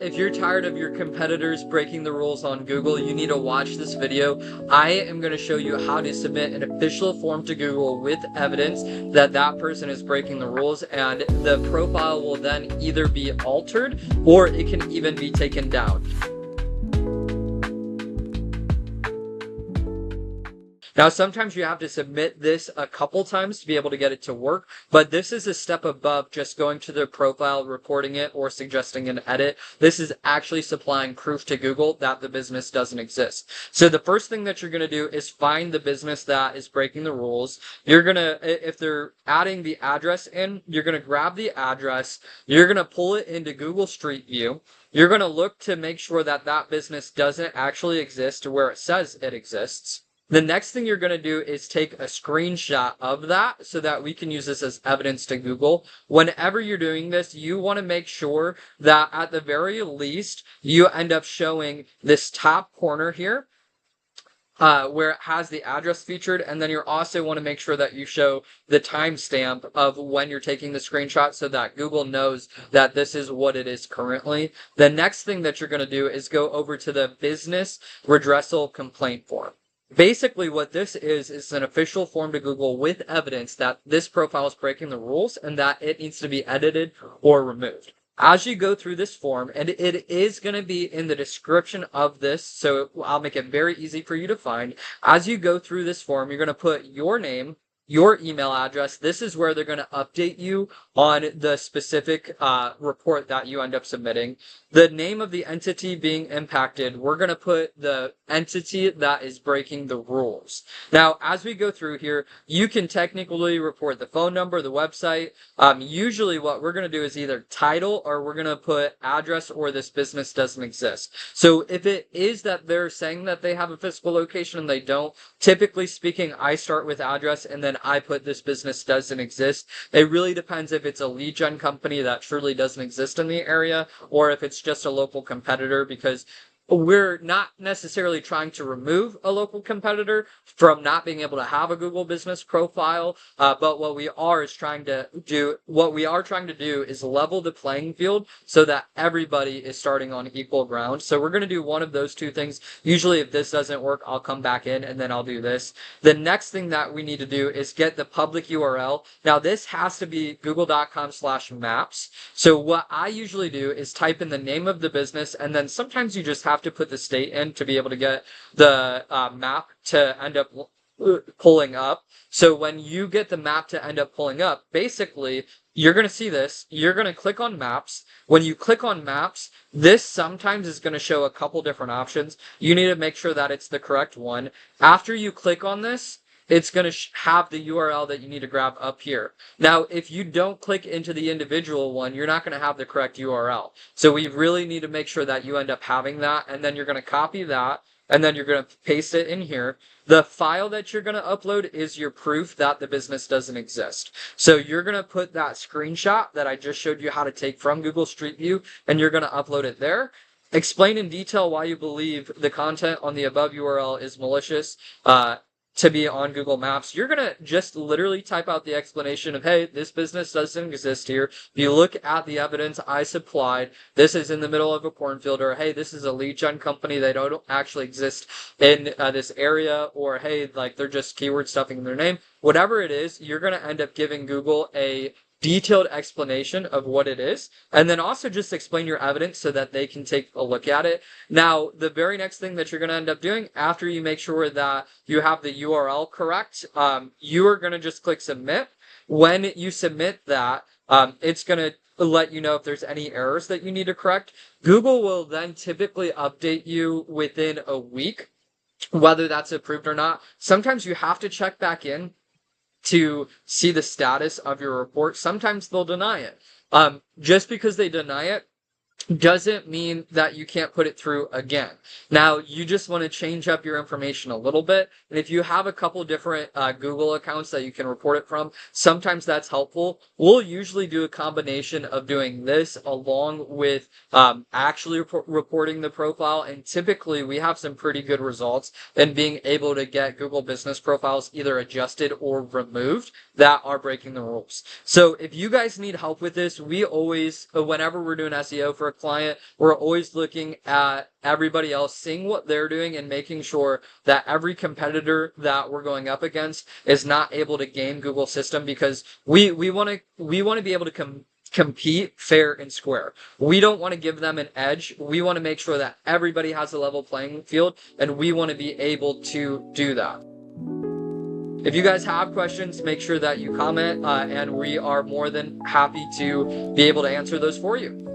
If you're tired of your competitors breaking the rules on Google, you need to watch this video. I am going to show you how to submit an official form to Google with evidence that that person is breaking the rules, and the profile will then either be altered or it can even be taken down. Now, sometimes you have to submit this a couple times to be able to get it to work, but this is a step above just going to the profile, reporting it, or suggesting an edit. This is actually supplying proof to Google that the business doesn't exist. So the first thing that you're going to do is find the business that is breaking the rules. You're going to, if they're adding the address in, you're going to grab the address, you're going to pull it into Google Street View. You're going to look to make sure that that business doesn't actually exist to where it says it exists. The next thing you're going to do is take a screenshot of that so that we can use this as evidence to Google. Whenever you're doing this, you want to make sure that at the very least, you end up showing this top corner here where it has the address featured, and then you also want to make sure that you show the timestamp of when you're taking the screenshot so that Google knows that this is what it is currently. The next thing that you're going to do is go over to the business redressal complaint form. Basically, what this is an official form to Google with evidence that this profile is breaking the rules and that it needs to be edited or removed. As you go through this form, and it is going to be in the description of this, so I'll make it very easy for you to find. As you go through this form, you're going to put your name, your email address. This is where they're going to update you on the specific report that you end up submitting. The name of the entity being impacted, we're going to put the entity that is breaking the rules. Now, as we go through here, you can technically report the phone number, the website. Usually what we're going to do is either title or we're going to put address or this business doesn't exist. So if it is that they're saying that they have a physical location and they don't, typically speaking, I start with address and then I put this business doesn't exist. It really depends if it's a lead gen company that truly doesn't exist in the area or if it's just a local competitor, because we're not necessarily trying to remove a local competitor from not being able to have a Google business profile, but what we are trying to do is level the playing field so that everybody is starting on equal ground. So we're going to do one of those two things. Usually if this doesn't work, I'll come back in and then I'll do this. The next thing that we need to do is get the public URL. Now this has to be google.com/maps. So what I usually do is type in the name of the business, and then sometimes you just have to put the state in to be able to get the map to end up pulling up. So when you get the map to end up pulling up, basically, you're going to see this. You're going to click on maps. When you click on maps, this sometimes is going to show a couple different options. You need to make sure that it's the correct one. After you click on this, it's going to have the URL that you need to grab up here. Now, if you don't click into the individual one, you're not going to have the correct URL. So we really need to make sure that you end up having that, and then you're going to copy that, and then you're going to paste it in here. The file that you're going to upload is your proof that the business doesn't exist. So you're going to put that screenshot that I just showed you how to take from Google Street View, and you're going to upload it there. Explain in detail why you believe the content on the above URL is malicious, to be on Google Maps. You're going to just literally type out the explanation of, hey, this business doesn't exist here. If you look at the evidence I supplied, this is in the middle of a cornfield, or hey, this is a lead gen company. They don't actually exist in this area, or hey, like they're just keyword stuffing in their name. Whatever it is, you're going to end up giving Google a detailed explanation of what it is, and then also just explain your evidence so that they can take a look at it. Now, the very next thing that you're going to end up doing after you make sure that you have the URL correct, you are going to just click submit. When you submit that, it's going to let you know if there's any errors that you need to correct. Google will then typically update you within a week, whether that's approved or not. Sometimes you have to check back in to see the status of your report. Sometimes they'll deny it. Just because they deny it doesn't mean that you can't put it through again. Now, you just want to change up your information a little bit. And if you have a couple different Google accounts that you can report it from, sometimes that's helpful. We'll usually do a combination of doing this along with actually reporting the profile. And typically, we have some pretty good results in being able to get Google business profiles either adjusted or removed that are breaking the rules. So if you guys need help with this, we always, whenever we're doing SEO for a client, we're always looking at everybody else, seeing what they're doing, and making sure that every competitor that we're going up against is not able to game Google's system, because we want to be able to compete fair and square. We don't want to give them an edge. We want to make sure that everybody has a level playing field, and we want to be able to do that. If you guys have questions, make sure that you comment, and we are more than happy to be able to answer those for you.